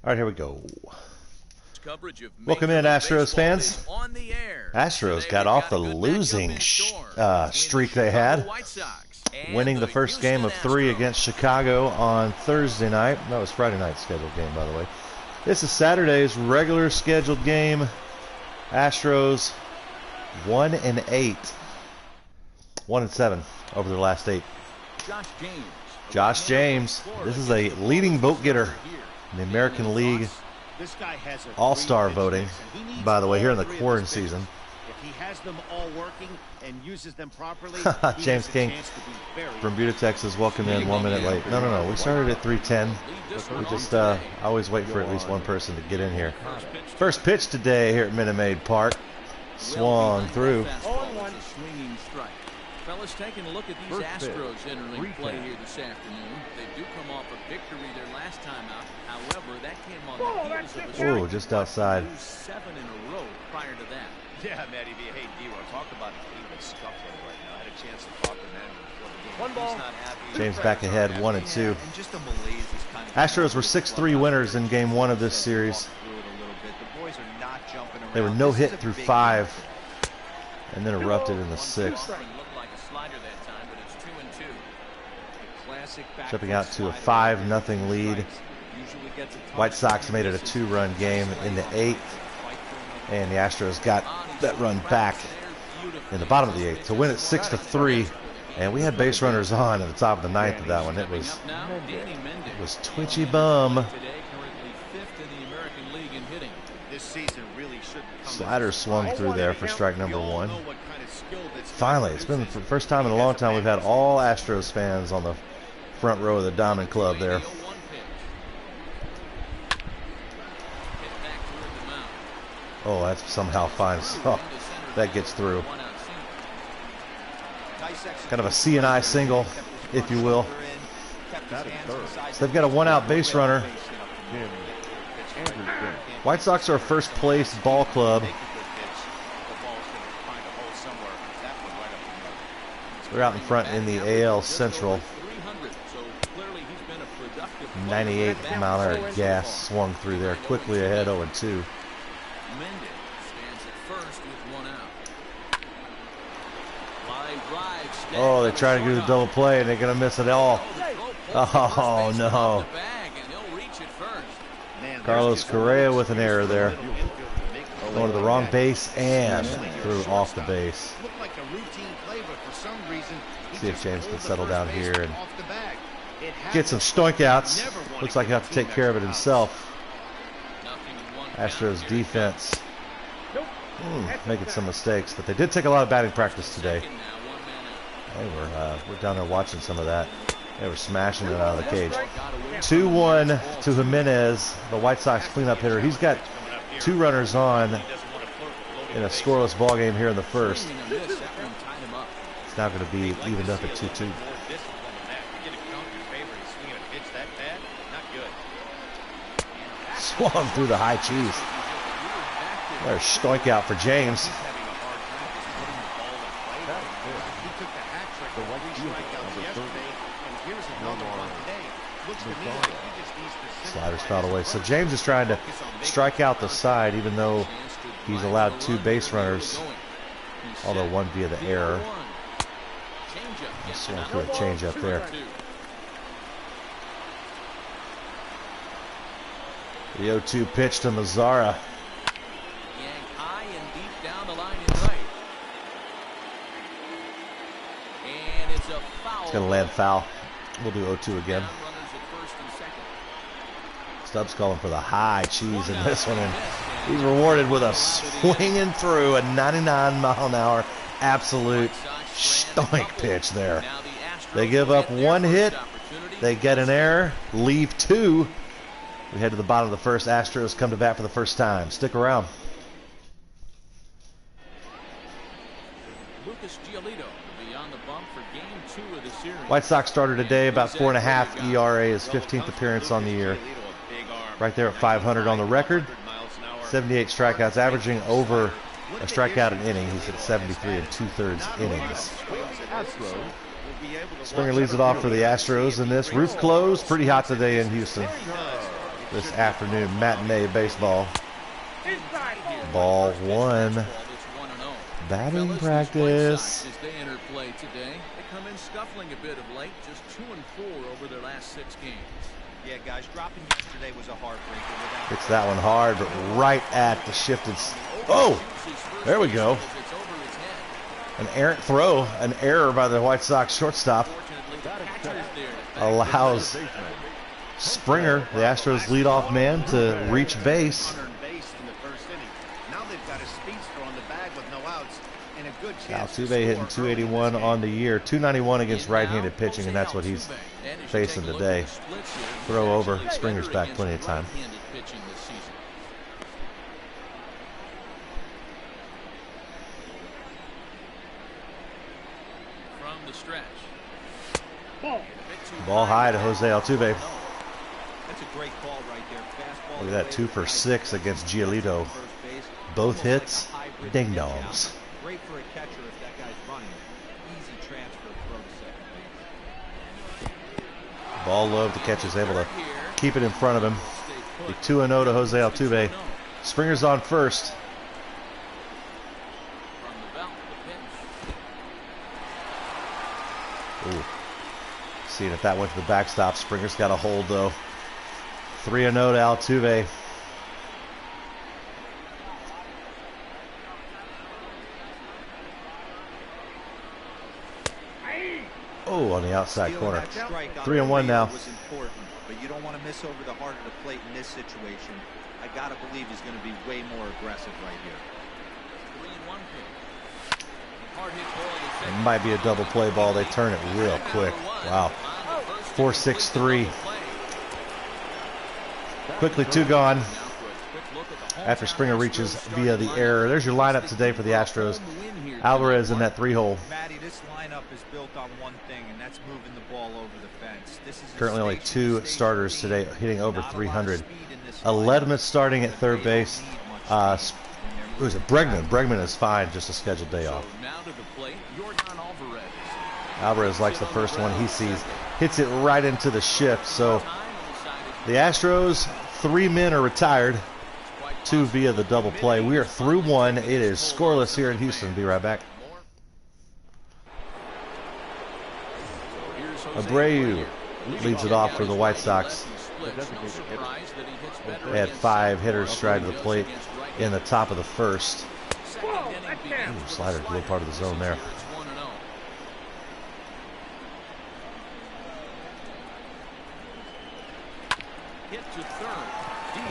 All right, here we go. Welcome in, Astros fans. Astros got off the losing streak they had, winning the first game of 3 against Chicago on Thursday night. That was Friday night's scheduled game, by the way. This is Saturday's regular scheduled game. Astros 1-8, 1-7 over their last 8. Josh James, this is a leading vote getter in the American League All-Star voting, by the way, here in the Quaranseason. If he has them all working and uses them properly, James King from Buda, Texas, welcome in 1 minute late. No, we started at 3:10. We just always wait for at least one person to get in here. First pitch today here at Minute Maid Park. Swung through. Fellas, taking a look at these Astros interleague play here this afternoon. They do come off a victory their last time out. However, that came on the heels of a just outside. 7 in a row prior to that. Yeah, Matty V. Hey, D-Row, talk about a team that's scuffling right now. I had a chance to talk to them before the game. One ball. He's not happy. James back ahead, 1-2. Astros were 6-3 winners in Game 1 of this series. They were no hit through 5, and then erupted in the 6th. Jumping out to a 5-0 lead. White Sox made it a 2-run game in the 8th, and the Astros got that run back in the bottom of the 8th to win it 6-3. And we had base runners on at the top of the 9th of that one. It was twitchy bum. Slider swung through there for strike number 1. Finally, it's been the first time in a long time we've had all Astros fans on the front row of the Diamond Club there. Oh, that's somehow fine. Oh, that gets through. Kind of a C&I single, if you will. So they've got a 1-out base runner. White Sox are a first-place ball club. They're out in front in the AL Central. 98 mile-an-hour gas swung through there, quickly ahead 0-2. Oh, they try to do the double play, and they're going to miss it all. Oh, no. Carlos Correa with an error there. Going to the wrong base and threw off the base. See if James can settle down here and get some strikeouts. Looks like he'll have to take care of it himself. Astros defense making some mistakes, but they did take a lot of batting practice today. We're down there watching some of that. They were smashing it out of the cage. 2-1 to Jimenez, the White Sox cleanup hitter. He's got 2 runners on in a scoreless ball game here in the first. It's now going to be evened up at 2-2. Swung through the high cheese. There's strikeout for James. Slider's fouled away. So James is trying to strike out the side, even though he's allowed 2 base runners, although 1 via the error. He swung through a change up there. The 0-2 pitch to Mazzara. It's going to land foul. We'll do 0-2 again. Stubbs calling for the high cheese in this one, and he's rewarded with a swinging through a 99 mile an hour absolute stoic pitch there. They give up 1 hit. They get an error, leave 2. We head to the bottom of the first. Astros come to bat for the first time. Stick around. White Sox starter today, about 4.5 ERA, his 15th appearance on the year. Right there at 500 on the record. 78 strikeouts, averaging over a strikeout an inning. He's at 73 2/3 innings. Springer leads it off for the Astros in this. Roof closed, pretty hot today in Houston. this afternoon matinee baseball. Ball one. Batting practice. As they enter play today, they come in scuffling a bit of late, just 2-4 over their last 6 games. Yeah, guys, dropping yesterday was a heartbreaker. Hits that one hard, but right at the shifted. Oh, there we go. An errant throw, an error by the White Sox shortstop. Allows Springer, the Astros leadoff man, to reach base. Altuve hitting 281 on the year, 291 against right-handed pitching, and that's what he's facing today. Throw over, Springer's back plenty of time. From the stretch. Ball high to Jose Altuve. That's a great call right there. Fastball. Look at that, 2 for 6 against Giolito. Both hits, ding dongs. Great for a catcher if that guy's running. Easy transfer throw to second base. Ball low, the catcher's able to keep it in front of him. The 2-0 to Jose Altuve. Springer's on first. Ooh. Seeing if that went to the backstop. Springer's got a hold though. 3-0 to Altuve. Oh, on the outside corner. 3-1 now. Was important, but you don't want to miss over the heart of the plate in this situation. I gotta believe he's going to be way more aggressive right here. 3-1 pitch. Hard hit ball. It might be a double play ball. They turn it real quick. Wow. 4-6-3. Quickly 2 gone. After Springer reaches via the error. There's your lineup today for the Astros. Alvarez in that 3-hole. Matty, this lineup is built on one thing, and that's moving the ball over the fence. This is Currently only 2 starters today hitting over 300. Ledman starting at third base. Who is it? Bregman. Bregman is fine, just a scheduled day off. Alvarez likes the first one he sees. Hits it right into the shift. So the Astros, 3 men are retired. 2 via the double play. We are through 1. It is scoreless here in Houston. Be right back. Abreu leads it off for the White Sox. They had 5 hitters stride to the plate in the top of the first. Ooh, slider, a little part of the zone there.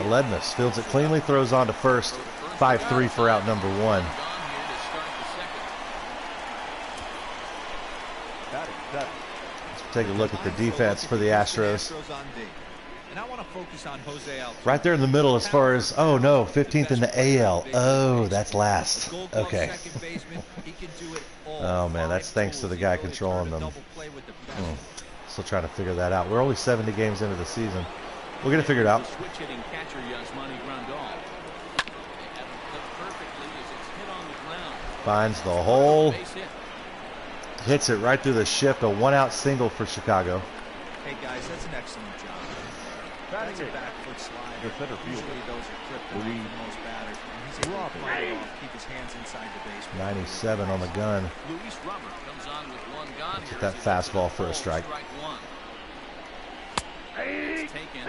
Ledmus fields it cleanly, throws on to first. 5-3 for out number 1. Let's take a look at the defense for the Astros. Right there in the middle as far as, oh no, 15th in the AL. Oh, that's last. Okay. Oh man, that's thanks to the guy controlling them. Still trying to figure that out. We're only 70 games into the season. We'll get it figured out. Finds the hole. Hits it right through the shift. A 1-out single for Chicago. Hey guys, that's an excellent job. That's a back foot slide. Usually those are kryptonite for most batters. He's able to pull it off, keep his hands inside the base. 97 on the gun. Get that fastball for a strike.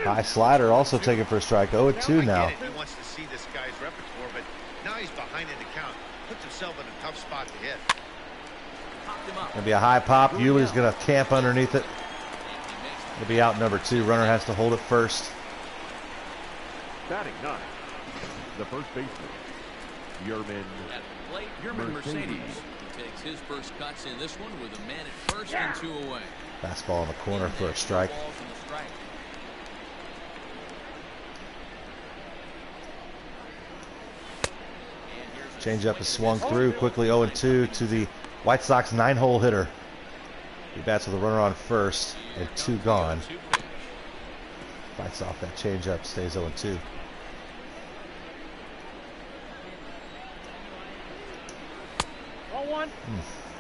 High slider also taken for a strike. 0-2 now. He wants to see this guy's repertoire, but now he's behind in the count. Puts himself in a tough spot to hit. Gonna be a high pop. Yuli's gonna camp underneath it. It'll be out number 2. Runner has to hold it first. Batting 9, the first baseman, Yermin Mercedes. He takes his first cuts in this one with a man at first and 2 away. Fastball in the corner for a strike. Changeup is swung through quickly. 0-2 to the White Sox 9-hole hitter. He bats with a runner on first and 2 gone. Fights off that changeup, stays 0-2.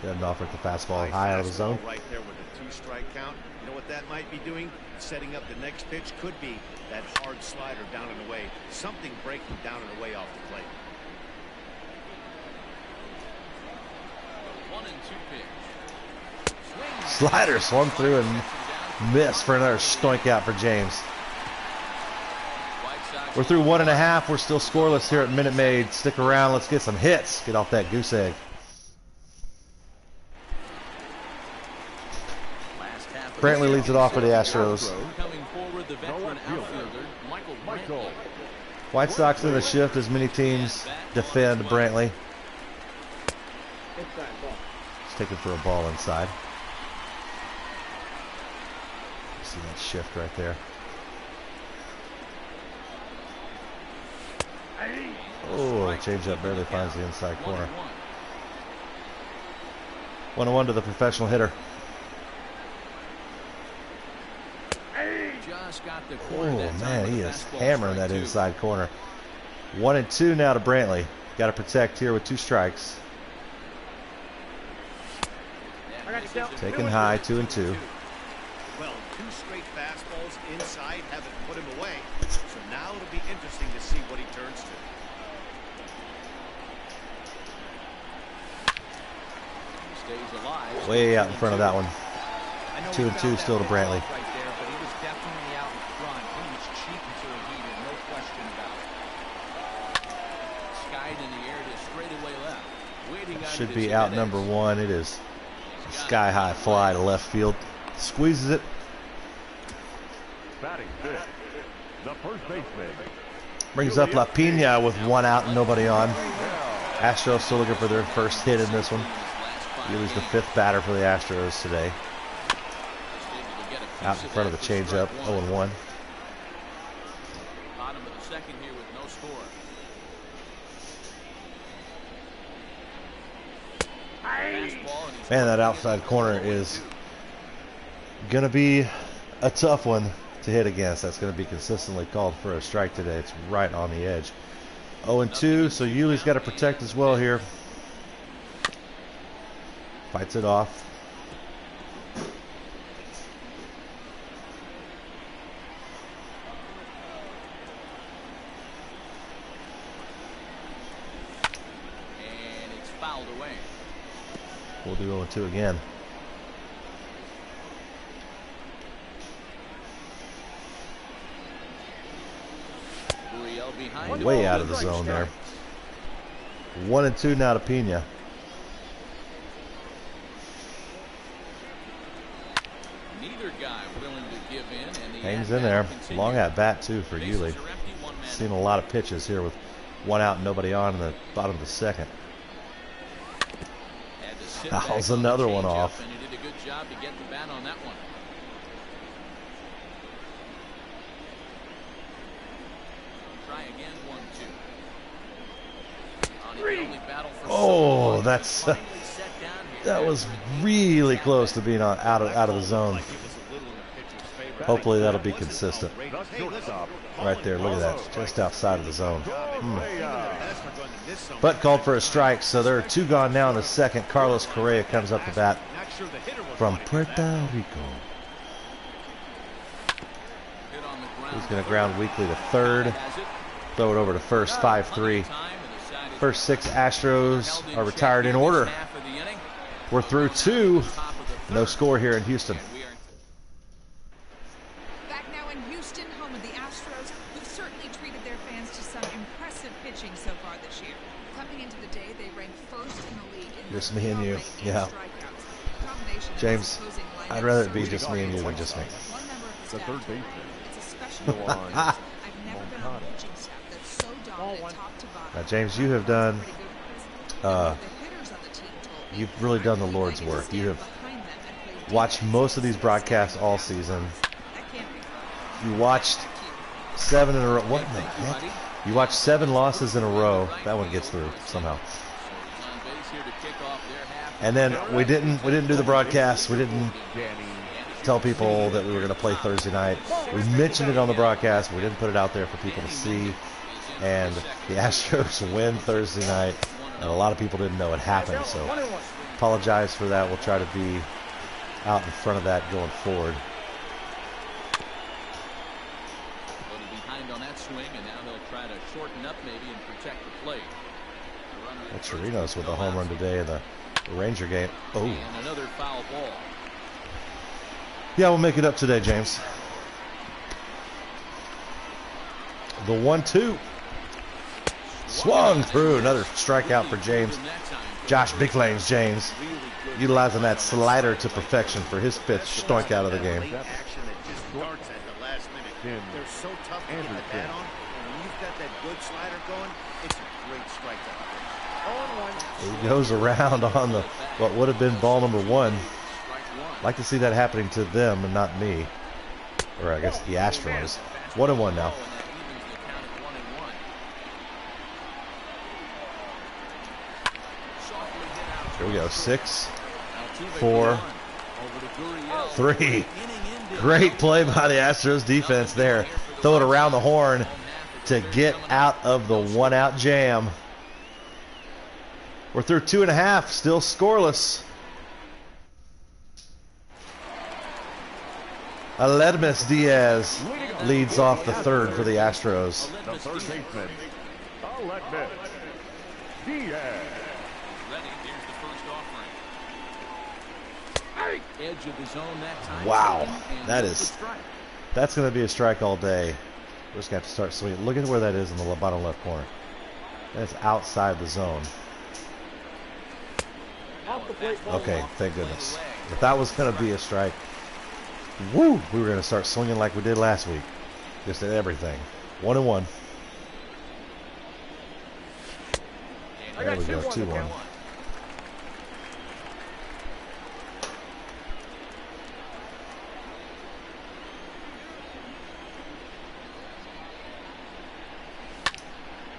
Doesn't offer the fastball high out of the zone. Right there with a 2-strike count. You know what that might be doing? Setting up the next pitch could be that hard slider down and away. Something breaking down and away off the plate. 1-2 pitch. Slider swung through and missed for another stoink out for James. We're through 1.5. We're still scoreless here at Minute Maid. Stick around. Let's get some hits. Get off that goose egg. Brantley leads it off for the Astros. White Sox in the shift as many teams defend Brantley. He's taking for a ball inside. See that shift right there. Oh, changeup barely finds the inside corner. 1-1 to the professional hitter. Oh man, he is hammering that inside corner. 1-2 now to Brantley. Got to protect here with 2 strikes. Taken high, 2-2. Well, 2 straight fastballs inside haven't put him away. So now it'll be interesting to see what he turns to. Stays alive. Way out in front of that one. 2-2 still to Brantley. Should be out number 1. It is a sky-high fly to left field. Squeezes it. Batting fifth, the first baseman. Brings up La Pina with 1 out and nobody on. Astros still looking for their first hit in this one. Yuli's the 5th batter for the Astros today. Out in front of the changeup, 0-1. Bottom of the second here with no score. Man, that outside corner is going to be a tough one to hit against. That's going to be consistently called for a strike today. It's right on the edge. 0-2, so Yuli's got to protect as well here. Fights it off. And it's fouled away. We'll do 0-2 again. Way out of the zone there. 1-2 now to Pina. Neither guy willing to give in, and the Hangs in there. Long at bat too for Yuli. Seen a lot of pitches here with 1 out and nobody on in the bottom of the second. Fouls another one off. And he did a good job to get the bat on that one. Try again, 1-2. Oh, that's that was really close to being out of the zone. Hopefully that'll be consistent. Right there, look at that, just outside of the zone. But called for a strike, so there are 2 gone now in the second. Carlos Correa comes up to bat from Puerto Rico. He's going to ground weakly to third. Throw it over to first, 5-3. First 6 Astros are retired in order. We're through 2. No score here in Houston. Back now in Houston, home of the Astros, who've certainly treated their fans to some impressive pitching so far this year. Coming into the day, they ranked first in the league in just me and you, yeah. James, I'd rather it be just me and you than just me. The third baseman. Now, James, you have done. You've really done the Lord's work. You have watched most of these broadcasts all season. You watched 7 in a row. What the heck? You watched 7 losses in a row. That one gets through somehow. And then we didn't do the broadcast. We didn't tell people that we were going to play Thursday night. We mentioned it on the broadcast. We didn't put it out there for people to see. And the Astros win Thursday night. And a lot of people didn't know it happened, so apologize for that. We'll try to be out in front of that going forward. Behind on that swing, and now he'll try to shorten up maybe and protect the plate. Chirinos with a home run today in the Ranger game. Oh. And another foul ball. Yeah, we'll make it up today, James. The 1-2. Swung through. Another strikeout for James. Josh Big Flames James utilizing that slider to perfection for his fifth strikeout of the game. Action that just starts at the last minute. They're so tough to get the bat on. And when you've got that good slider going, it's a great strikeout. He goes around on the what would have been ball number 1. Like to see that happening to them and not me. Or I guess the Astros. 1-1 now. Here we go. 6, 4, 3. Great play by the Astros defense there. Throw it around the horn to get out of the 1-out jam. We're through 2.5, still scoreless. Aledmus Diaz leads off the third for the Astros. The third baseman, Aledmus Diaz. Edge of the zone that time. Wow, that's going to be a strike all day. We're just going to have to start swinging. Look at where that is in the bottom left corner. That's outside the zone. Okay, thank goodness. If that was going to be a strike, woo, we were going to start swinging like we did last week. Just at everything. 1-1. There we go, 2-1.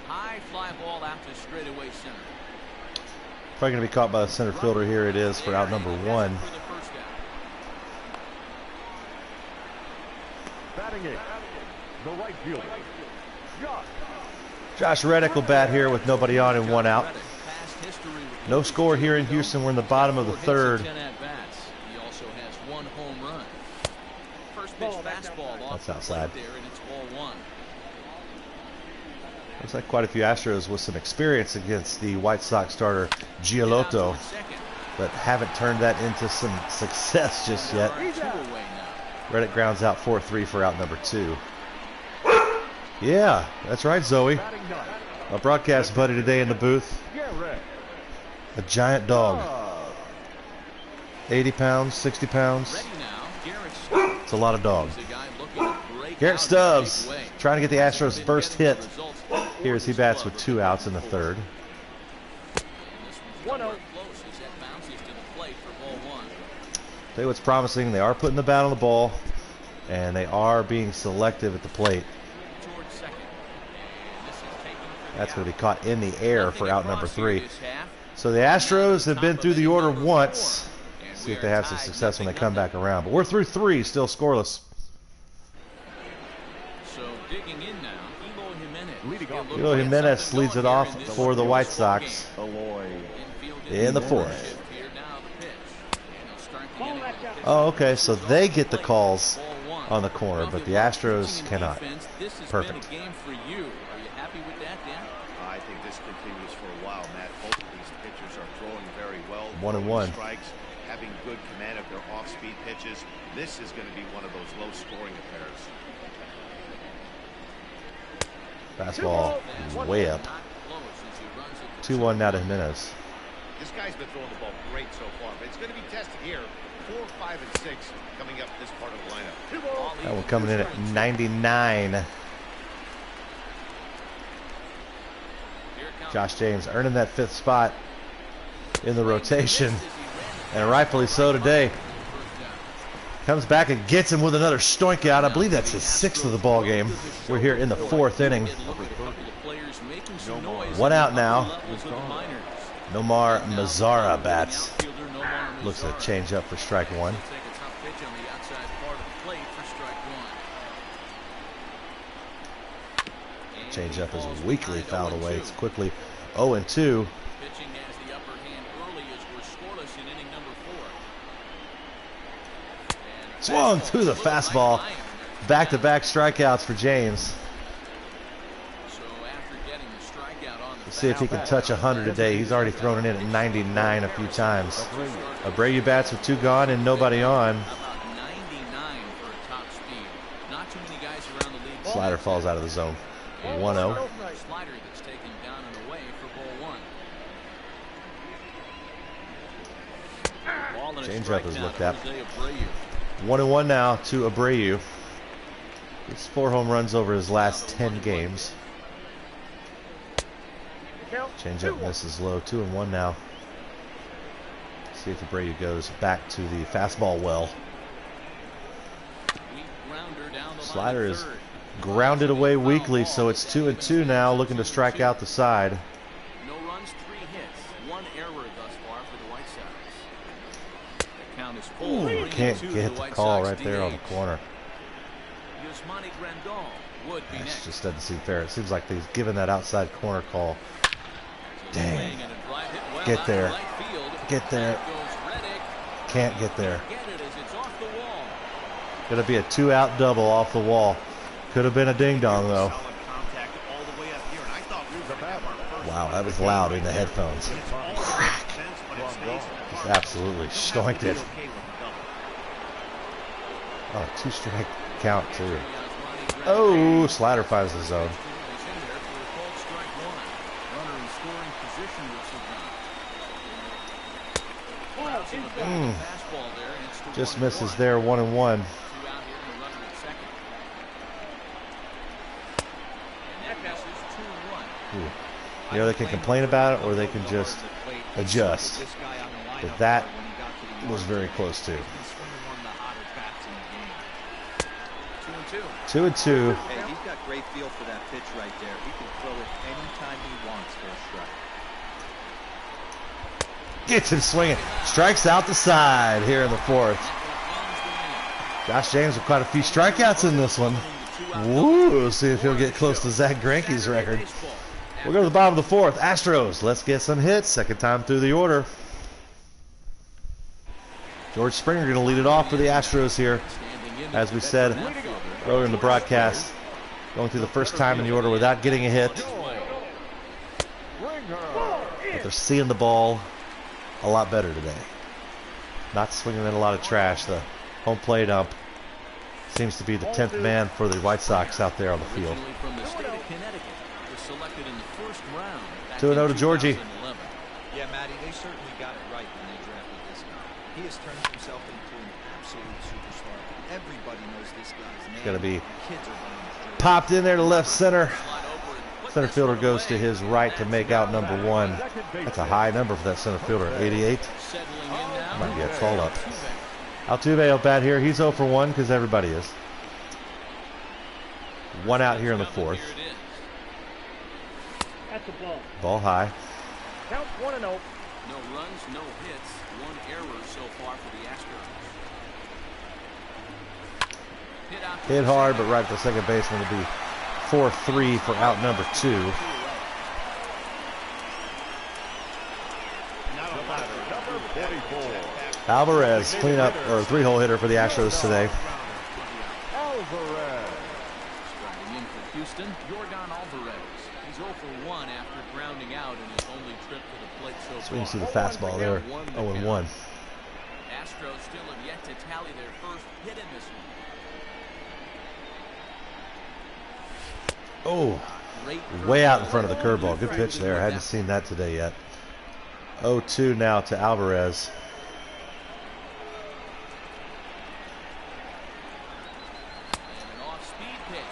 High fly ball out to straightaway center. Probably going to be caught by the center fielder. Here it is for out number 1. Batting in, the right fielder, Josh Reddick will bat here with nobody on and 1 out. No score here in Houston. We're in the bottom of the third. He also has 1 home run. First pitch fastball off. That's outside. There, and it's ball 1. Looks like quite a few Astros with some experience against the White Sox starter Giolotto, but haven't turned that into some success just yet. Reddick grounds out 4-3 for out number 2. Yeah, that's right, Zoe. A broadcast buddy today in the booth. A giant dog. 80 pounds, 60 pounds. It's a lot of dog. Garrett Stubbs trying to get the Astros' first hit. Here as he bats with 2 outs in the third. 1-0. Tell you what's promising, they are putting the bat on the ball, and they are being selective at the plate. That's going to be caught in the air for out number 3. So the Astros have been through the order once. See if they have some success when they come back around. But we're through 3, still scoreless. So digging in now, Eloy Jimenez leads it off for the White Sox in the 4th. Oh, okay, so they get the calls on the corner, but the Astros cannot. Perfect. I think this continues for a while, Matt. Both of these pitchers are throwing very well. 1-1. Strikes, having good command of their off-speed pitches. This is going to be one of those low-scoring affairs. Fastball is way up. 2-1 now to Jimenez. This guy's been throwing the ball great so far, but it's going to be tested here. 4, 5, and 6 coming up this part of the lineup. That one coming in at 99. Josh James earning that 5th spot in the rotation, and rightfully so today. Comes back and gets him with another stoink out. I believe that's his 6th of the ball game. We're here in the 4th inning. 1 out now. Nomar Mazara bats. Looks to change up for strike 1. Change up is weakly fouled away. It's quickly 0-2. Swung through the fastball. Back-to-back strikeouts for James. Let's see if he can touch 100 today. He's already thrown it in at 99 a few times. Abreu bats with 2 gone and nobody on. Slider falls out of the zone. 1-0. Changeup is looked at. 1-1 now to Abreu. It's 4 home runs over his last 10 games. Changeup misses low. 2-1 now. See if Abreu goes back to the fastball well. Slider is grounded away weakly, so it's 2-2 now, looking to strike out the side. No runs, 3 hits, 1 error thus far for the White Sox. The count is full. Ooh, can't get the call right there on the corner. This just doesn't seem fair. It seems like he's given that outside corner call. Dang. Get there. Get there. Can't get there. Gonna be a 2-out double off the wall. Could have been a ding-dong, though. Wow, that was loud in the headphones. Crack. Just absolutely stoinked it. Oh, 2-strike count, too. Oh, Slider finds the zone. Just misses there, 1-1. You know, they can complain about it or they can just adjust. But that was very close too. 2-2. Hey, he's got great feel for that pitch right there. He can throw it anytime he wants for a strike. Gets him swinging. Strikes out the side here in the 4th. Josh James with quite a few strikeouts in this one. Woo! See if he'll get close to Zach Greinke's record. We'll go to the bottom of the 4th. Astros, let's get some hits. Second time through the order. George Springer going to lead it off for the Astros here. As we said earlier in the broadcast, going through the first time in the order without getting a hit. But they're seeing the ball a lot better today. Not swinging in a lot of trash. The home plate ump seems to be the 10th man for the White Sox out there on the field. 2-0 to Georgie. Yeah, Matty, they certainly got it right when they drafted this guy. He has turned himself into an absolute superstar. Everybody knows this guy's name. It's going to be popped in there to left center. Center fielder goes to his right to make out number 1. That's a high number for that center fielder, 88. Might be a call up. Altuve will bat here. He's 0 for 1 because everybody is. 1 out here in the 4th. Ball high. Count 1-0. No runs, no hits, 1 error so far for the Astros. Hit hard, but right at the second baseman to be 4-3 for out number 2. Alvarez, cleanup or 3-hole hitter for the Astros today. Alvarez. Striking in for Houston, Yordan Alvarez. He's 0 for 1 after grounding out in his only trip to the plate so far. So we can see the fastball there, 0-1. Astros still have yet to tally their first hit in this one. Oh, way out in front of the curveball. Good pitch there. I hadn't seen that today yet. 0-2 now to Alvarez.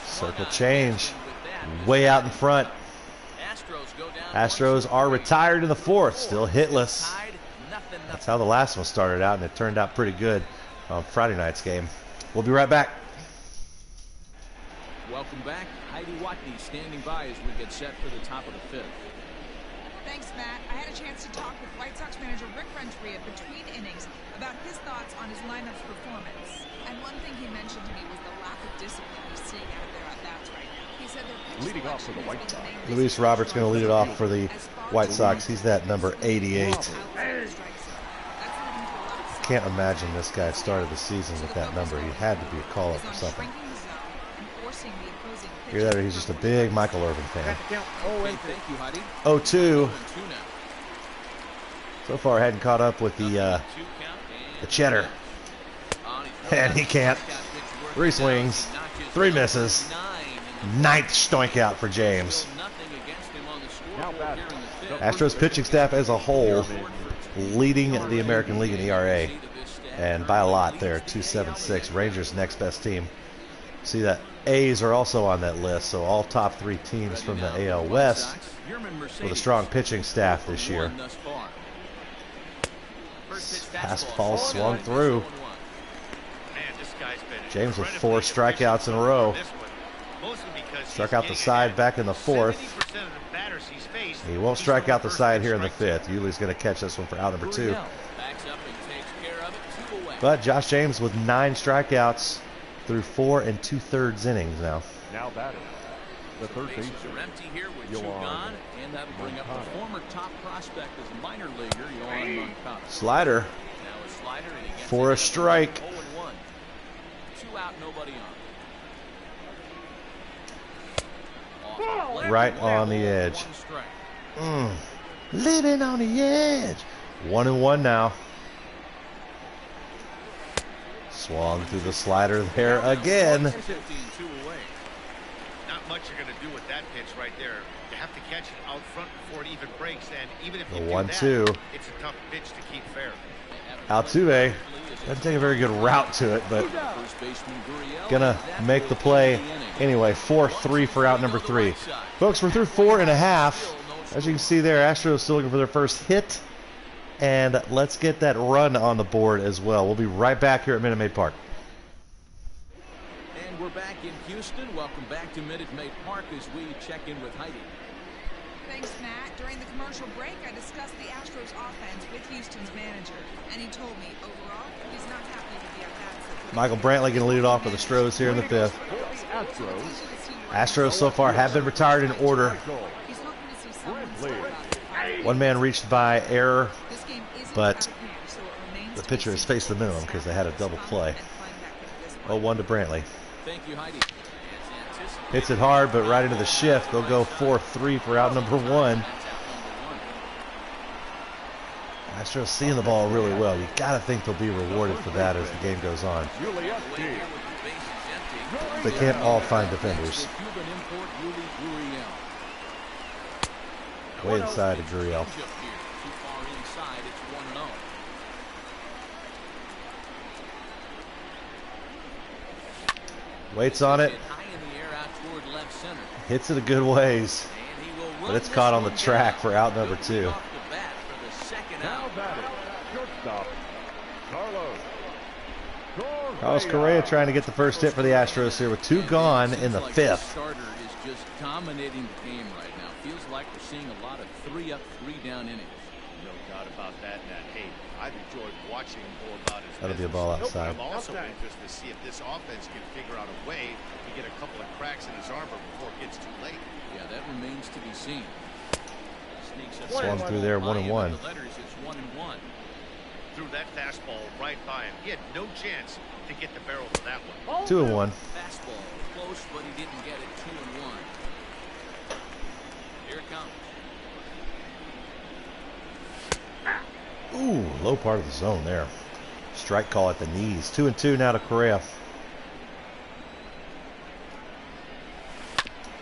Circle change. Way out in front. Astros are retired in the 4th. Still hitless. That's how the last one started out, and it turned out pretty good on Friday night's game. We'll be right back. Welcome back. Heidi Watney standing by as we get set for the top of the 5th. Thanks, Matt. I had a chance to talk with White Sox manager Rick Renteria between innings about his thoughts on his lineup's performance. And one thing he mentioned to me was the lack of discipline he's seeing out there at bats right now. He said their pitch Leading off for the White Sox. Luis Roberts going to lead it off for the White Sox. He's that number 88. can't imagine this guy started the season with that number. He had to be a call-up or something. Hear that, or he's just a big Michael Irvin fan. 0-2. So far, hadn't caught up with the cheddar. And he can't. 3 swings, 3 misses. 9th strikeout for James. Astros pitching staff as a whole leading the American League in ERA. And by a lot there, 2.76. Rangers next best team. See that A's are also on that list, so all top 3 teams from the AL West with a strong pitching staff this year. Fastball swung through. James with 4 strikeouts in a row. Struck out the side back in the 4th. He won't strike out the side here in the 5th. Yuli's going to catch this one for out number 2. But Josh James with 9 strikeouts through 4 2/3 innings now. Now batting, the third baseman. Empty here with 2 gone, and that'll bring up the former top prospect as minor leaguer, Yohan Moncada. Slider for a strike. 0-1. 2 out, nobody on. Right on the edge. Living on the edge. 1-1 now. Swung through the slider there again. Not much you're going to do with that pitch right there. You have to catch it out front before it even breaks, and even if you do 1-2. that, it's a tough pitch to keep fair. Altuve doesn't take a very good route to it, but gonna make the play anyway. 4-3 for out number 3. Folks, we're through 4.5. As you can see there, Astros still looking for their first hit. And let's get that run on the board as well. We'll be right back here at Minute Maid Park. And we're back in Houston. Welcome back to Minute Maid Park as we check in with Heidi. Thanks, Matt. During the commercial break, I discussed the Astros offense with Houston's manager, and he told me overall he's not happy with the at-bats. Michael Brantley going to lead it off for the Astros here in the 5th. Astros so far have been retired in order. One man reached by error, but the pitcher has faced the minimum because they had a double play. 0-1 to Brantley. Thank you, Heidi. Hits it hard, but right into the shift. They'll go 4-3 for out number 1. Astros seeing the ball really well. You got to think they'll be rewarded for that as the game goes on. They can't all find defenders. Way inside of Gurriel. Waits on it. Hits it a good ways. But it's caught on the track for out number 2. Carlos Correa trying to get the first hit for the Astros here with 2 gone in the 5th. Starter is just dominating the game right now. Feels like we're seeing a lot of 3-up, 3-down innings. No doubt about that, Matt. Hey, I've enjoyed watching him go about his That'll be a business. ball outside. I'm also interested to see if this offense can figure out a way to get a couple of cracks in his armor before it gets too late. Yeah, that remains to be seen. Swung through there, 1-1. The letters, it's 1-1. Threw that fastball right by him. He had no chance to get the barrel of that one. 2-1. Fastball close, but he didn't get it. 2-1. Here it comes. Ooh, low part of the zone there. Strike call at the knees. 2-2 now to Correa.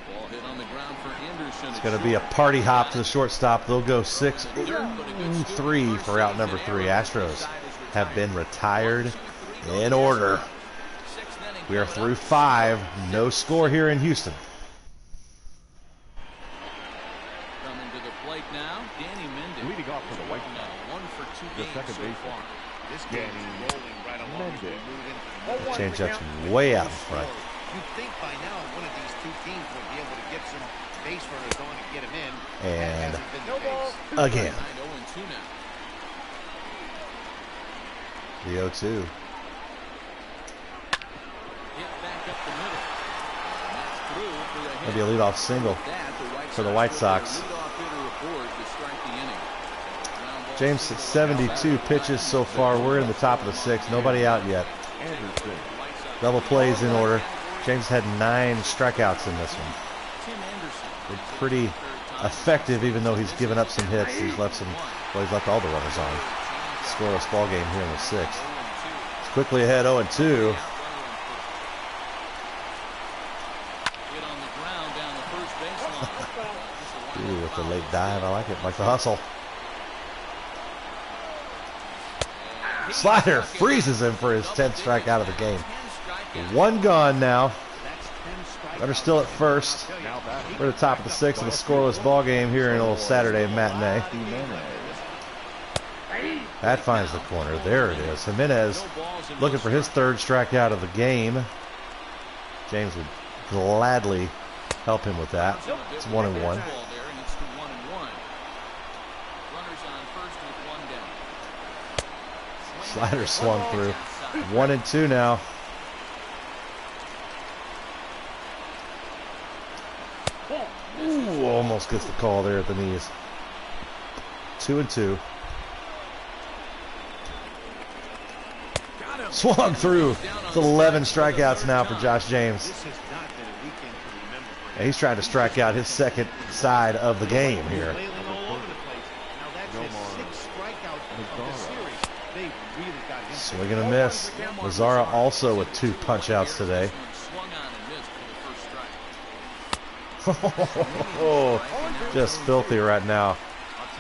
Ball hit on the ground for Anderson. It's going to be a party hop to the shortstop. They'll go 6-3 for out number 3. Astros have been retired in order. We are through 5. No score here in Houston. Coming to the plate now, Danny Mendez. Leading off for the White Sox. 1 for 2 The games second so baseman. far. This game is rolling right along. Changeup's way out in front. You'd think by now one of these 2 teams would be able to get some base runners on and get him in. And That hasn't been the case. again, 0-2 now. the 0-2. Hit back up the middle. And that's through for a hit. That'll be a leadoff single That, for the White Sox. Leadoff hitter aboard to start the inning. Ground James 72 pitches so far. We're in the top of the 6th. Nobody out yet. Double plays in order. James had 9 strikeouts in this one. Been pretty effective, even though he's given up some hits. He's left all the runners on. Scoreless ball game here in the 6th. He's quickly ahead 0-2. Ooh, with the late dive, I like it. Like the hustle. Slider freezes him for his 10th strikeout of the game. 1 gone now. Runner still at first. We're at the top of the 6th of a scoreless ball game here in a little Saturday matinee. That finds the corner. There it is. Jimenez looking for his 3rd strikeout of the game. James would gladly help him with that. It's 1-1. Slider swung through. 1-2 now. Ooh, almost gets the call there at the knees. 2-2. Swung through. It's 11 strikeouts now for Josh James. And he's trying to strike out his 2nd side of the game here. Swing and a miss. Mazzara also with 2 punch-outs today. Just filthy right now.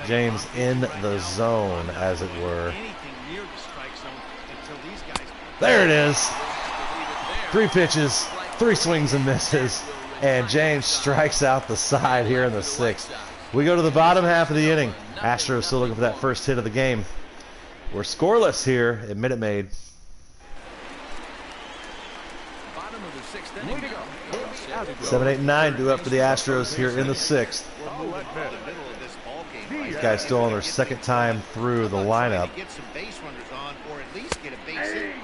James in the zone, as it were. There it is. 3 pitches, 3 swings and misses, and James strikes out the side here in the 6th. We go to the bottom half of the inning. Astros still looking for that first hit of the game. We're scoreless here at Minute Maid. 7, 8, and 9 due up for the Astros here in the 6th. These guys still on their 2nd time through the lineup.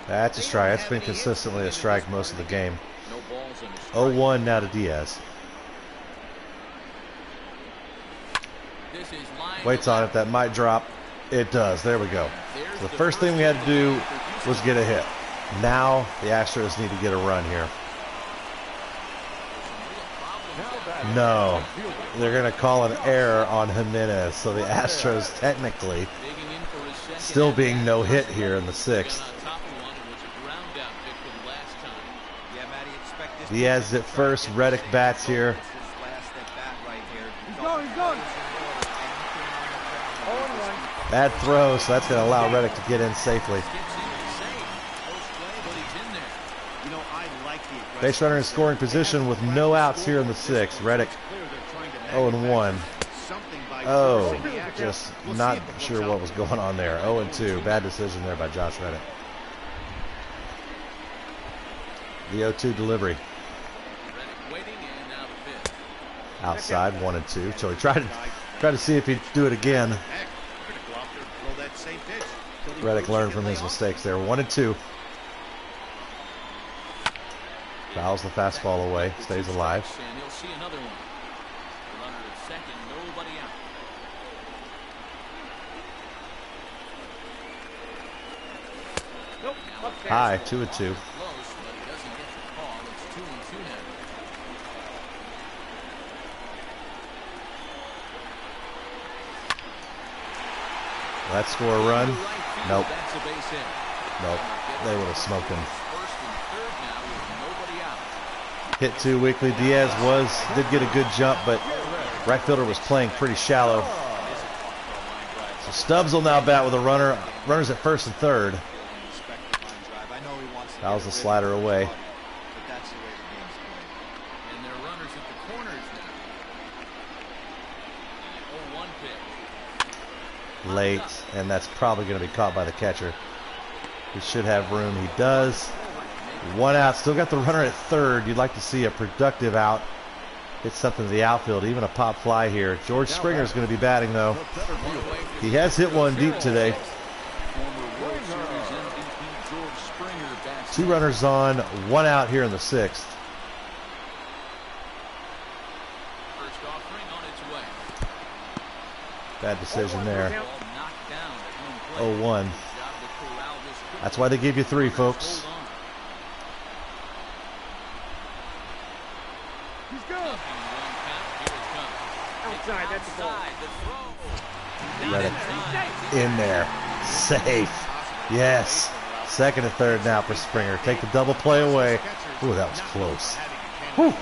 That's a strike. That's been consistently a strike most of the game. 0-1 now to Diaz. Waits on it. That might drop. It does. There we go. So the first thing we had to do was get a hit. Now the Astros need to get a run here. No. They're going to call an error on Jimenez. So the Astros technically still being no hit here in the 6th. Diaz at first. Reddick bats here. Bad throw, so that's going to allow Reddick to get in safely. Base runner in scoring position with no outs here in the 6th. Reddick 0-1. Oh, just not sure what was going on there. 0-2. Bad decision there by Josh Reddick. The 0-2 delivery. Outside, 1-2. So he tried to see if he'd do it again. Reddick learned from his mistakes there. 1-2. Fouls the fastball away. Stays alive. High, 2-2. That score a run? Nope. Nope. They would have smoked him. Hit 2 weakly. Diaz did get a good jump, but right fielder was playing pretty shallow. So Stubbs will now bat with a runner. Runners at 1st and 3rd. That was the slider away. Late, and that's probably going to be caught by the catcher. He should have room. He does. 1 out. Still got the runner at 3rd. You'd like to see a productive out. Hit something to the outfield. Even a pop fly here. George Springer is going to be batting, though. He has hit 1 deep today. 2 runners on, 1 out here in the 6th. Bad decision there. 0-1. That's why they give you 3, folks. He's good. Outside, that's the ball. Got it in there. Safe. Yes. Second and third now for Springer. Take the double play away. Ooh, that was close. Whew.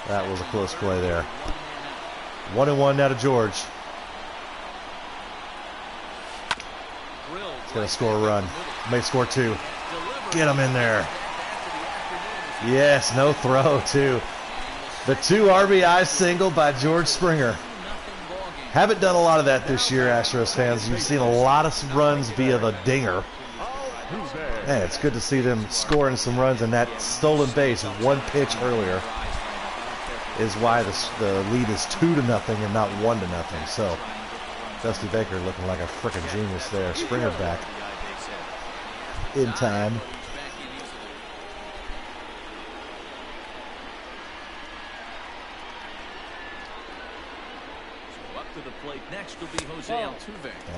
That was a close play there. 1-1 now to George. He's going to score a run. May score 2. Get him in there. Yes, no throw, too. The 2 RBI single by George Springer. Haven't done a lot of that this year, Astros fans. You've seen a lot of runs via the dinger. Man, it's good to see them scoring some runs, and that stolen base, 1 pitch earlier, is why the lead is 2-0 and not 1-0. So, Dusty Baker looking like a freaking genius there. Springer back in time.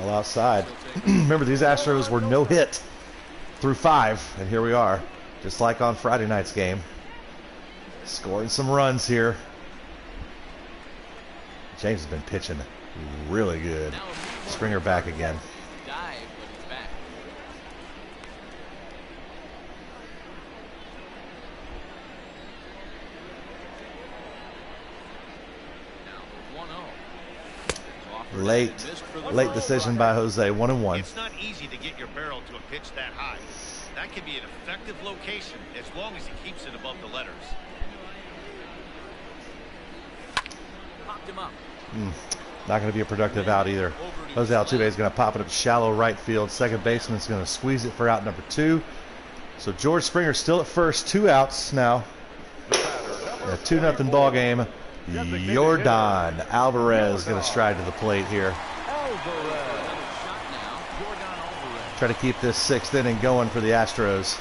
All outside. Remember, these Astros were no hit through 5, and here we are, just like on Friday night's game, scoring some runs here. James has been pitching really good. Springer back again. Late decision by Jose. 1-1. It's not easy to get your barrel to a pitch that high. That can be an effective location as long as he keeps it above the letters. Popped him up. Not going to be a productive out either. Jose Altuve is going to pop it up shallow right field. Second baseman's going to squeeze it for out number 2. So George Springer still at first. 2 outs now. A 2-0 ball game. Yordan Alvarez going to stride to the plate here. Try to keep this 6th inning going for the Astros.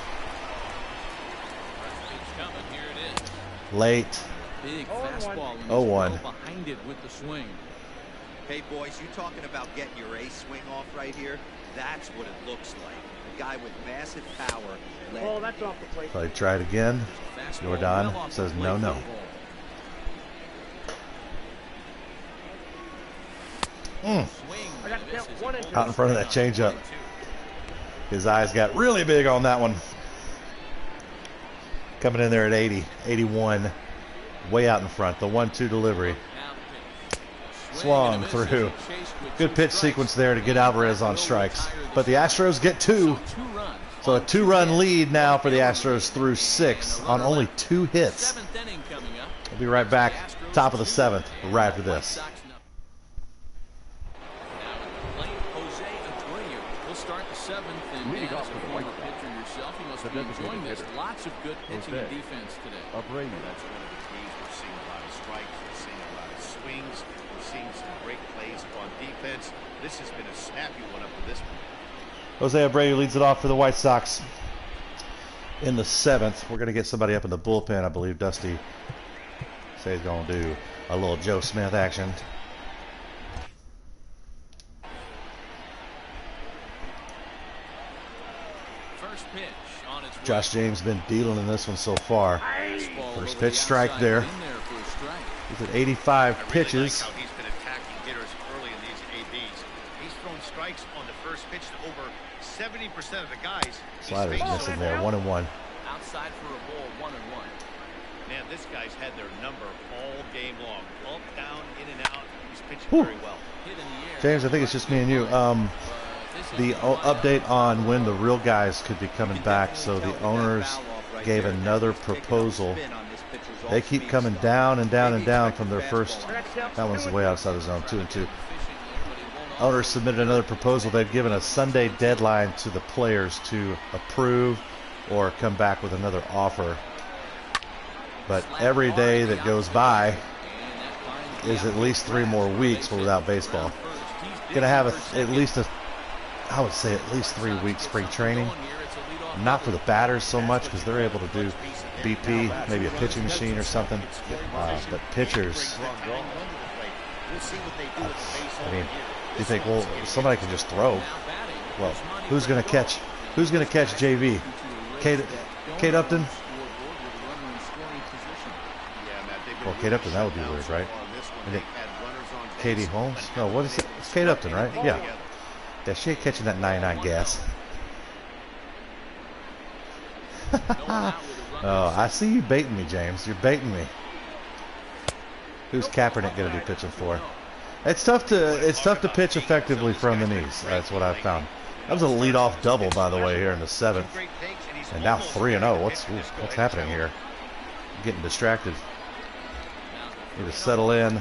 Late. 0-1. Behind it with the swing. Hey boys, you talking about getting your ace swing off right here? That's what it looks like. A guy with massive power. Oh, that's off the plate. So he tried again. Yordan says no. Out in front of that changeup. His eyes got really big on that one. Coming in there at 80, 81. Way out in front. The 1-2 delivery. Swung through. Good pitch sequence there to get Alvarez on strikes. But the Astros get 2. So a 2-run lead now for the Astros through 6 on only 2 hits. We'll be right back. Top of the 7th right after this. Enjoying this. Lots of good pitching and defense today. That's one of the keys. We're seeing a lot of strikes. We're seeing a lot of swings. We're seeing some great plays on defense. This has been a snappy one up to this point. Jose Abreu leads it off for the White Sox in the 7th. We're going to get somebody up in the bullpen. I believe Dusty says he's going to do a little Joe Smith action. Josh James been dealing in this one so far. First pitch strike there. He's at 85 pitches. He's been attacking hitters early in these ABs. He's thrown strikes on the first pitch to over 70% of the guys. Slider's missing there. 1-1. Outside for a ball, 1-1. Man, this guy's had their number all game long. Up, down, in and out. He's pitching very well. James, I think it's just me and you. The update on when the real guys could be coming back. So the owners gave another proposal. They keep coming down and down and down from their first. That one's way outside the zone. 2-2. Owners submitted another proposal. They've given a Sunday deadline to the players to approve or come back with another offer. But every day that goes by is at least 3 more weeks without baseball. Going to have I would say at least 3 weeks spring training. Not for the batters so much because they're able to do BP, maybe a pitching machine or something. But pitchers, I mean, You think, well, somebody can just throw. Well, who's going to catch? Who's going to catch JV? Kate Upton? Well, Kate Upton, that would be weird, right? Katie Holmes? No, what is it? It's Kate Upton, right? Yeah. Yeah, she ain't catching that 99 gas. Oh, I see you baiting me, James. You're baiting me. Who's Kaepernick going to be pitching for? It's tough to pitch effectively from the knees. That's what I've found. That was a leadoff double, by the way, here in the 7th. And now 3-0. What's happening here? I'm getting distracted. Need to settle in.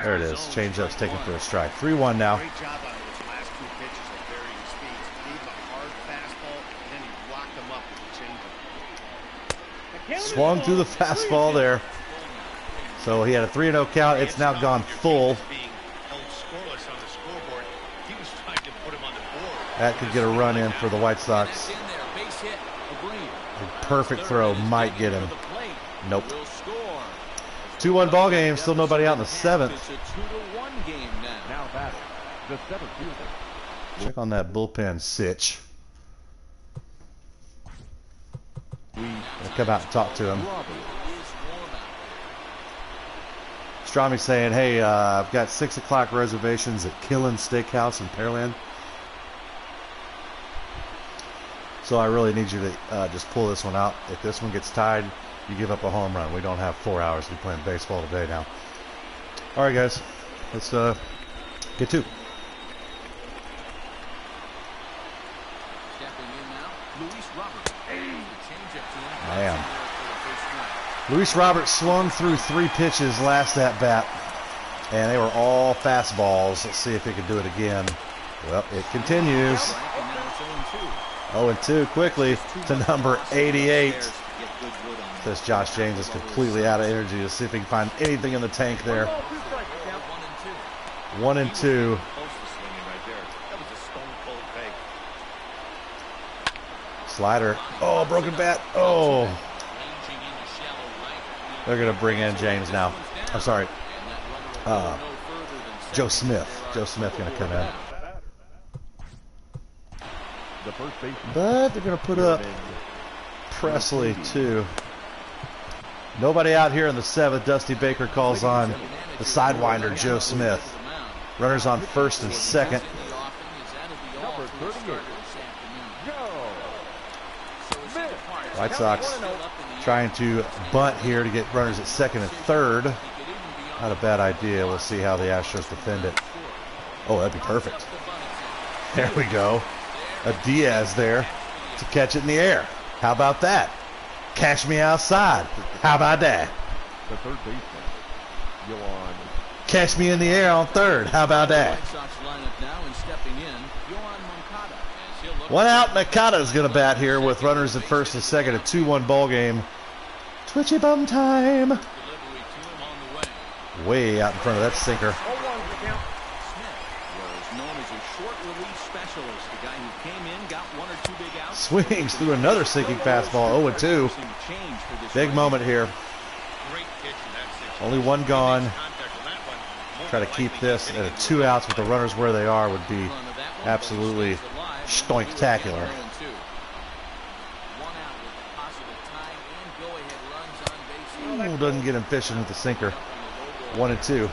There it is. Changeup's taken for a strike. 3-1 now. Swung through the fastball there. So he had a 3-0 count. It's now gone full. That could get a run in for the White Sox. A perfect throw might get him. Nope. 2-1 ball game. Still nobody out in the 7th. Check on that bullpen sitch. I'll come out and talk to him. Strami's saying, hey, I've got 6 o'clock reservations at Killen Steakhouse in Pearland. So I really need you to just pull this one out. If this one gets tied, you give up a home run. We don't have 4 hours. We're playing baseball today now. All right, guys. Let's get to. Man. Luis Robert swung through 3 pitches last at bat, and they were all fastballs. Let's see if he can do it again. Well, it continues. 0-2 quickly to number 88. Says Josh James is completely out of energy. To see if he can find anything in the tank there. 1-2. Slider. Oh, broken bat. Oh. They're going to bring in James now. I'm sorry. Joe Smith. Joe Smith going to come in. But they're going to put up Presley, too. Nobody out here in the 7th. Dusty Baker calls on the sidewinder, Joe Smith. Runners on 1st and 2nd. White Sox trying to bunt here to get runners at 2nd and 3rd. Not a bad idea. We'll see how the Astros defend it. Oh, that'd be perfect. There we go. A Diaz there to catch it in the air. How about that? Catch me outside. How about that? The third baseman, Yohan. Catch me in the air on 3rd. How about that? One out. Nakata is going to bat here with runners at 1st and 2nd. A 2-1 ball game. Twitchy bum time. Way out in front of that sinker. Swings through another sinking fastball. 0-2. Big moment here. Only one gone. Try to keep this at a 2 outs with the runners where they are would be absolutely stoic-tacular. Ooh, doesn't get him fishing with the sinker. 1-2.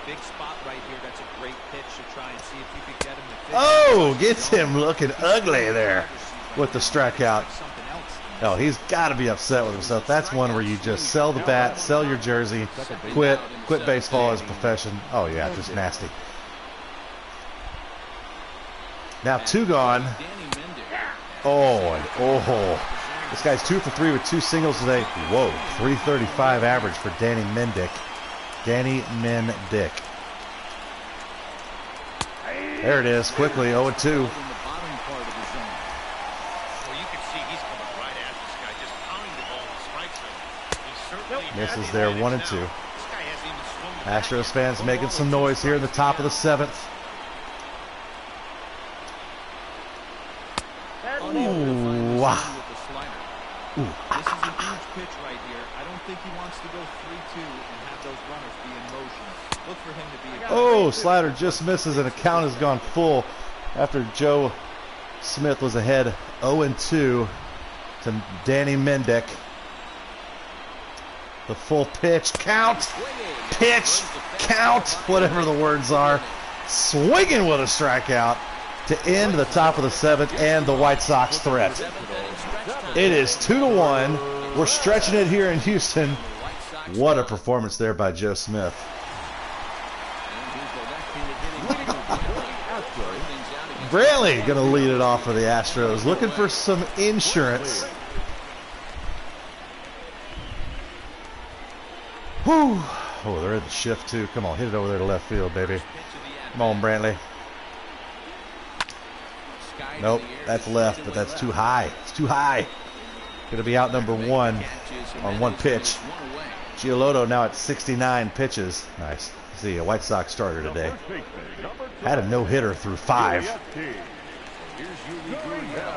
Big spot right here. That's a great pitch to try and see if you could get him to fish. Oh, gets him looking ugly there with the strikeout. No, he's got to be upset with himself. That's one where you just sell the bat, sell your jersey, quit baseball as a profession. Oh, yeah, just nasty. Now 2 gone. Oh, and oh. This guy's 2 for 3 with 2 singles today. Whoa, 335 average for Danny Mendick. Danny Mendick. There it is, quickly, 0-2. Misses there, 1-2. Astros fans making some noise here in the top of the 7th. Ooh, wow. Ooh. pitch right here. I don't think he wants to go 3-2 and have those runners be in motion. Look for him to be. Oh, slider just misses, and the count has gone full after Joe Smith was ahead 0-2 to Danny Mendick. The full pitch count, whatever the words are. Swinging with a strikeout to end the top of the 7th and the White Sox threat. It is 2-1. We're stretching it here in Houston. What a performance there by Joe Smith. Brantley going to lead it off for the Astros, looking for some insurance. Whew. Oh, they're in the shift too. Come on, hit it over there to left field, baby. Come on, Brantley. Nope, that's left, but that's too high. It's too high. Going to be out number 1 on 1 pitch. Giolotto now at 69 pitches. Nice. See, a White Sox starter today. Had a no-hitter through 5.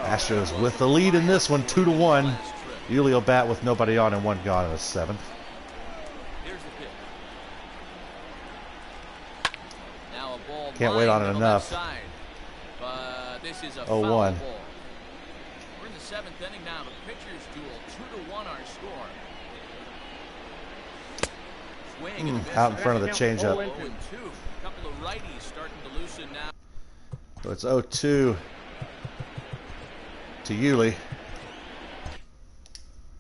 Astros with the lead in this one, 2-1. Yuli will bat with nobody on and 1 gone in the 7th. Can't wait on it enough. 0-1. We're in the 7th inning now. The pitcher's duel, 2-1 our score. Out in front of the changeup. Couple of righties starting to loosen now. So it's 0-2 to Yuli.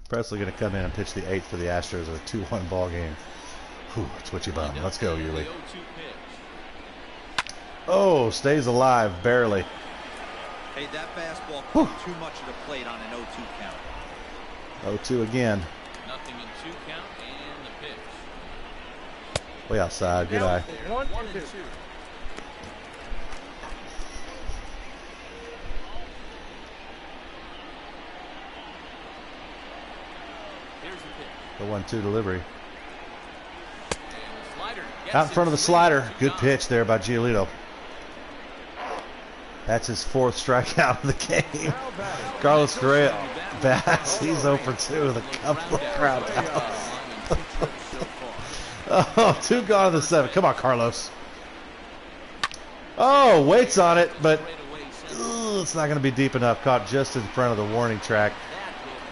Presley going to come in and pitch the 8th for the Astros in a 2-1 ball game. Whew, twitchy bum. Let's go, Yuli. Oh, stays alive, barely. Hey, that fastball came too much of the plate on an 0-2 count. 0-2 again. Nothing in 2 count and the pitch. Way outside. Good eye. 1-2. The 1-2 delivery. Out in front of the slider. Good pitch there by Giolito. That's his 4th strikeout of the game. Carlos Correa bats. He's 0-for-2 with a couple of ground outs. Oh, 2 gone in the 7th. Come on, Carlos. Oh, waits on it, but it's not going to be deep enough. Caught just in front of the warning track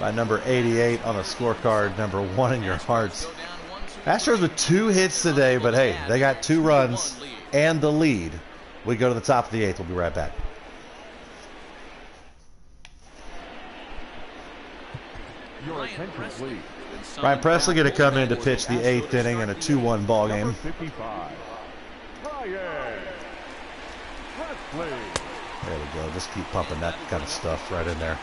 by number 88 on the scorecard, number 1 in your hearts. Astros with 2 hits today, but hey, they got 2 runs and the lead. We go to the top of the 8th. We'll be right back. Your attention, please. Ryan Presley going to come in to pitch the 8th inning in a 2-1 ball game. 55. Ryan Presley. There we go. Just keep pumping that kind of stuff right in there.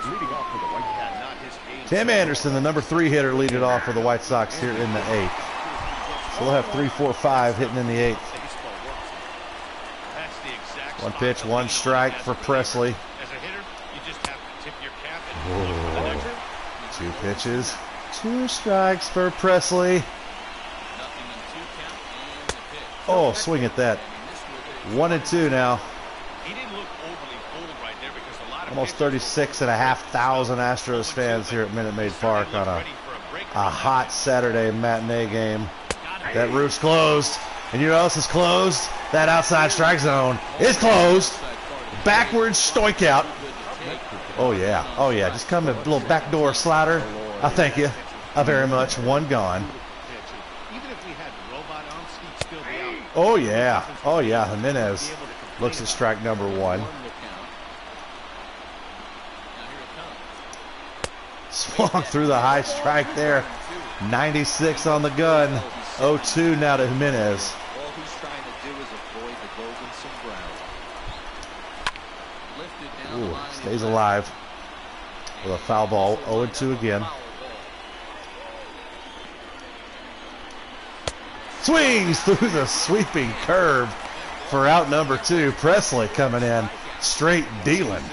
Leading off for the White Sox. Tim Anderson, the number 3 hitter, lead it off for the White Sox here in the 8th. So we'll have 3, 4, 5 hitting in the 8th. 1 pitch, 1 strike for Presley. Whoa. 2 pitches, 2 strikes for Presley. Oh, swing at that. 1-2 now. Almost 36,500 Astros fans here at Minute Maid Park on a hot Saturday matinee game. That roof's closed. And you know what else is closed? That outside strike zone is closed. Backwards strikeout. Oh, yeah. Oh, yeah. Just come a little backdoor slider. I thank you very much. 1 gone. Oh, yeah. Oh, yeah. Jimenez looks at strike number 1. Swung through the high strike there. 96 on the gun. 0-2 now to Jimenez. All he's trying to do is avoid the golden sombrero. Ooh, stays alive with a foul ball. 0-2 again. Swings through the sweeping curve for out number 2. Presley coming in straight dealing.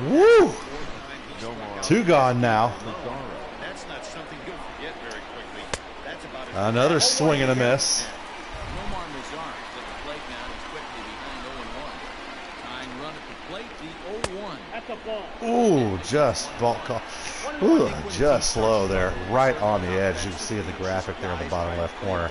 Woo! 2 gone now. Another swing and a miss. Tying run at the plate, the 0-1. That's a ball. Ooh, just ball call. Ooh, just slow there, right on the edge. You can see in the graphic there in the bottom left corner.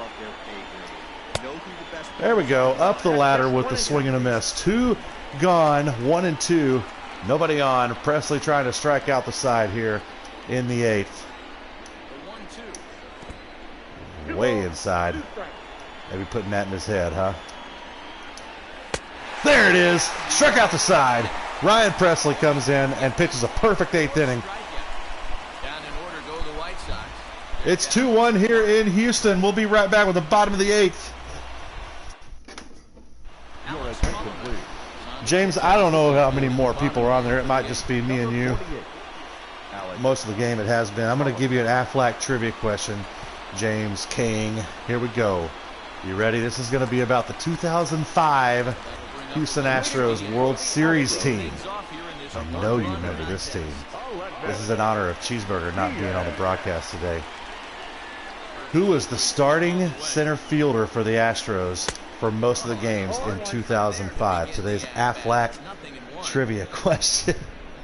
There we go, up the ladder with the swing and a miss. 2 gone, 1 and 2. Nobody on. Presley trying to strike out the side here in the 8th. Way inside. Maybe putting that in his head, huh? There it is. Struck out the side. Ryan Presley comes in and pitches a perfect 8th inning. It's 2-1 here in Houston. We'll be right back with the bottom of the 8th. James, I don't know how many more people are on there. It might just be me and you. Most of the game it has been. I'm going to give you an Aflac trivia question, James King. Here we go. You ready? This is going to be about the 2005 Houston Astros World Series team. I know you remember this team. This is in honor of Cheeseburger not being on the broadcast today. Who was the starting center fielder for the Astros for most of the games in 2005? Today's Aflac trivia question.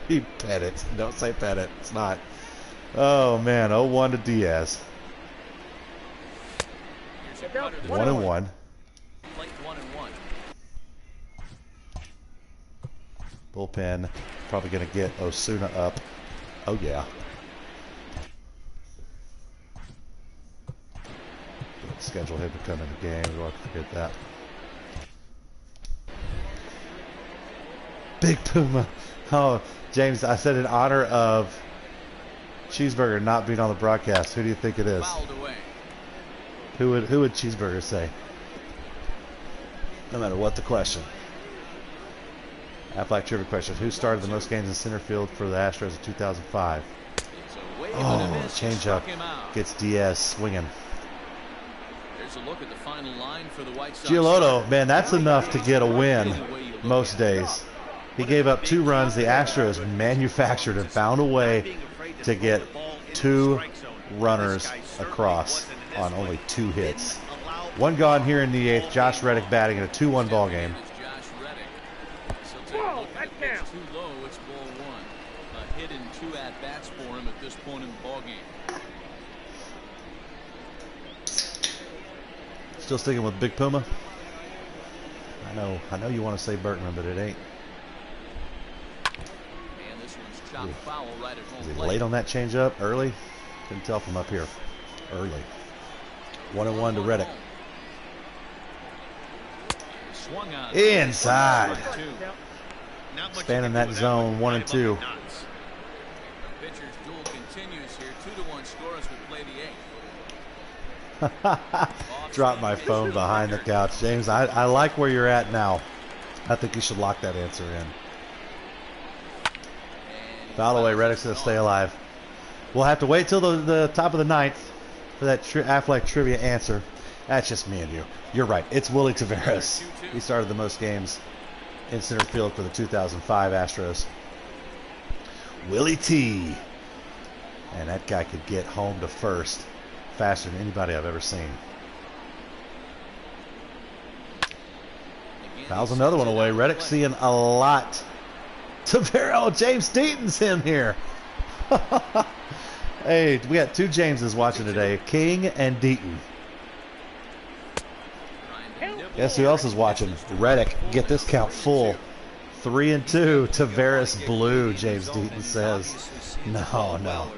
He Pettit. Don't say Pettit. It's not. Oh, man. 0-1 to Diaz. 1-1. Bullpen. Probably going to get Osuna up. Oh, yeah. Schedule him to come in the game. We won't forget that. Big Puma. Oh, James, I said in honor of Cheeseburger not being on the broadcast. Who do you think it is? Who would Cheeseburger say? No matter what the question. Aflac trivia question. Who started the most games in center field for the Astros in 2005? Oh, changeup. Gets Diaz swinging. There's a look at the final line for the White Sox. Giolotto, man, that's enough to get a win most days. He gave up 2 runs. The Astros manufactured and found a way to get 2 runners across on only 2 hits. 1 gone here in the 8th. Josh Reddick batting in a 2-1 ball game. Whoa, that counts. Too low, it's ball 1. A hit and 2 at-bats for him at this point in the ball game. Still sticking with Big Puma? I know you want to say Berkman, but it ain't. And this one's chopped foul right at home Is he plate. late on that changeup? Early? Couldn't tell from up here. Early. 1-1 to Reddick. Swung on. Inside. Spanning that zone, 1 and 2. The pitcher's duel continues here. 2-1 score as we play the 8th. Drop my phone behind the couch. James, I like where you're at now. I think you should lock that answer in. Foul away. Reddick's going to stay alive. We'll have to wait till the top of the 9th for that Aflac trivia answer. That's just me and you. You're right. It's Willie Taveras. He started the most games in center field for the 2005 Astros. Willie T. And that guy could get home to first faster than anybody I've ever seen. Fouls another one away. Reddick seeing a lot. Taveras, James Deaton's him here. Hey, we got 2 Jameses watching today, King and Deaton. Guess who else is watching? Reddick. Get this count full. 3 and 2. Taveras blue, James Deaton says. No.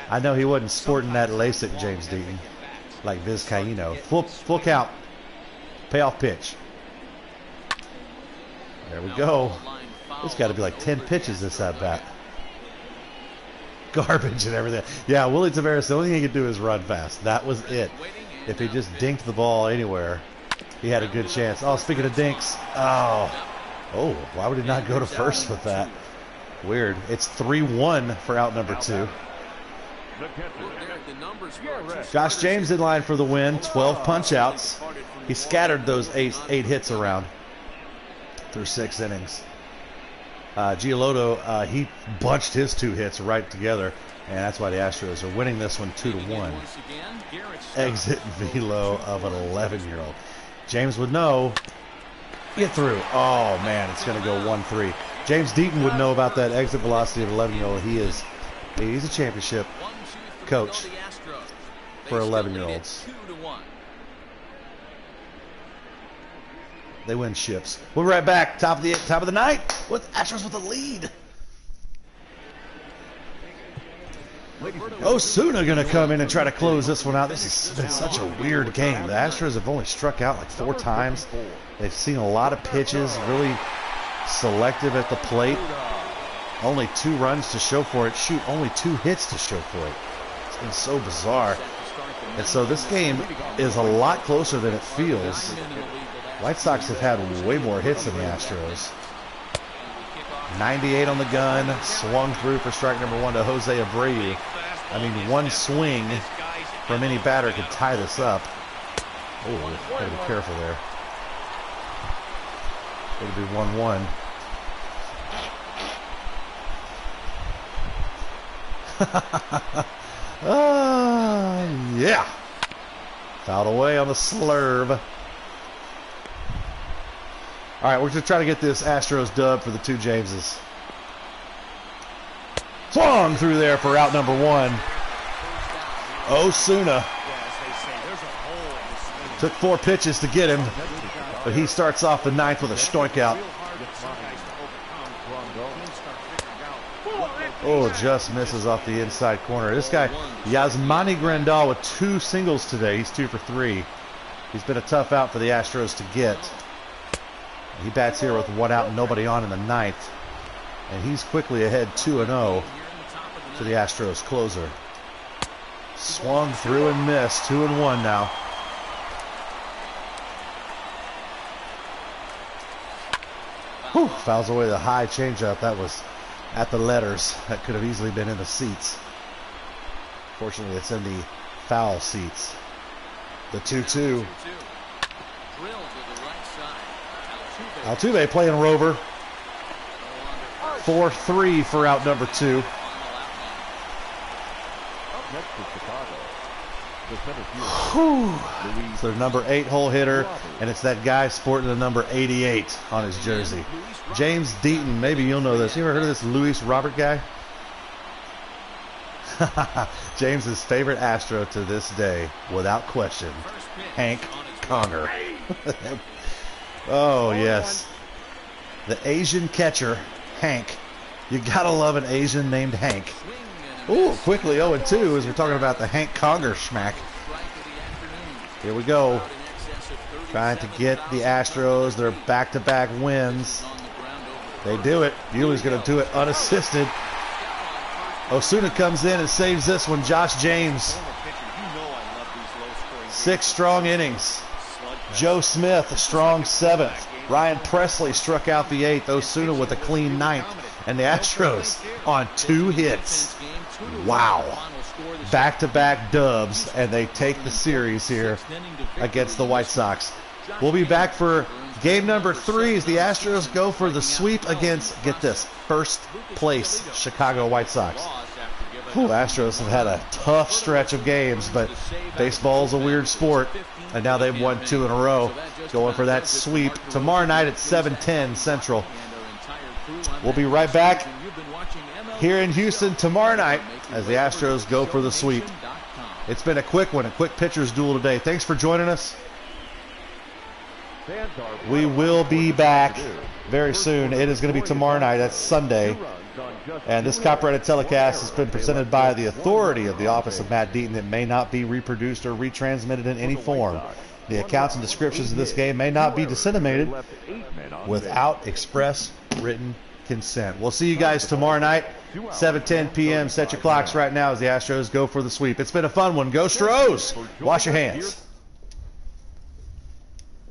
I know he wasn't sporting that LASIK, James Deaton, like Vizcaíno. Full count. Payoff pitch. There we go. It's got to be like 10 pitches this at bat. Garbage and everything. Yeah, Willie Taveras, the only thing he could do is run fast. That was it. If he just dinked the ball anywhere, he had a good chance. Oh, speaking of dinks. Oh, why would he not go to first with that? Weird. It's 3-1 for out number 2. Josh James in line for the win. 12 punch-outs. He scattered those 8 hits around through 6 innings. Giolotto, he bunched his 2 hits right together, and that's why the Astros are winning this one 2-1. Exit velo of an 11-year-old. James would know Get through. Oh, man, it's going to go 1-3. James Deaton would know about that exit velocity of 11-year-old. He's a championship coach for 11-year-olds. They win ships. We'll be right back. Top of the night with Astros with a lead. Osuna going to come in and try to close this one out. This has been such a weird game. The Astros have only struck out like 4 times. They've seen a lot of pitches, really selective at the plate. Only 2 runs to show for it. Shoot, only 2 hits to show for it. It's been so bizarre. And so this game is a lot closer than it feels. White Sox have had way more hits than the Astros. 98 on the gun, swung through for strike number 1 to Jose Abreu. I mean, one swing from any batter could tie this up. Oh, gotta be careful there. It'll be 1-1. Yeah. Fouled away on the slurve. All right, we're going to try to get this Astros dub for the 2 Jameses. Swung through there for out number 1. Osuna. Took 4 pitches to get him, but he starts off the 9th with a strikeout. Oh, just misses off the inside corner. This guy, Yasmani Grandal, with 2 singles today. He's 2 for 3. He's been a tough out for the Astros to get. He bats here with 1 out and nobody on in the 9th. And he's quickly ahead 2-0 to the Astros closer. Swung through and missed. 2-1 now. Whew, fouls away the high changeup. That was at the letters. That could have easily been in the seats. Fortunately, it's in the foul seats. The 2-2. Altuve playing rover. 4-3 for out number 2. It's their number 8 hole hitter, and it's that guy sporting the number 88 on his jersey. James Deaton, maybe you'll know this. You ever heard of this Luis Robert guy? James's favorite Astro to this day, without question, Hank Conger. Oh, yes. The Asian catcher, Hank. You gotta love an Asian named Hank. Ooh, quickly 0-2 as we're talking about the Hank Conger schmack. Here we go. Trying to get the Astros their back-to-back wins. They do it. Buehler's going to do it unassisted. Osuna comes in and saves this one. Josh James. 6 strong innings. Joe Smith, a strong 7th. Ryan Presley struck out the 8th. Osuna with a clean 9th. And the Astros on 2 hits. Wow. Back-to-back dubs, and they take the series here against the White Sox. We'll be back for game number 3 as the Astros go for the sweep against, get this, first place Chicago White Sox. Whew, Astros have had a tough stretch of games, but baseball's a weird sport, and now they've won 2 in a row, going for that sweep tomorrow night at 7:10 Central. We'll be right back here in Houston tomorrow night as the Astros go for the sweep. It's been a quick one, a quick pitcher's duel today. Thanks for joining us. We will be back very soon. It is going to be tomorrow night. That's Sunday. And this copyrighted telecast has been presented by the authority of the office of Matt Deaton. It may not be reproduced or retransmitted in any form. The accounts and descriptions of this game may not be disseminated without express written consent. We'll see you guys tomorrow night, 7:10 p.m. Set your clocks right now as the Astros go for the sweep. It's been a fun one. Go Stros! Wash your hands.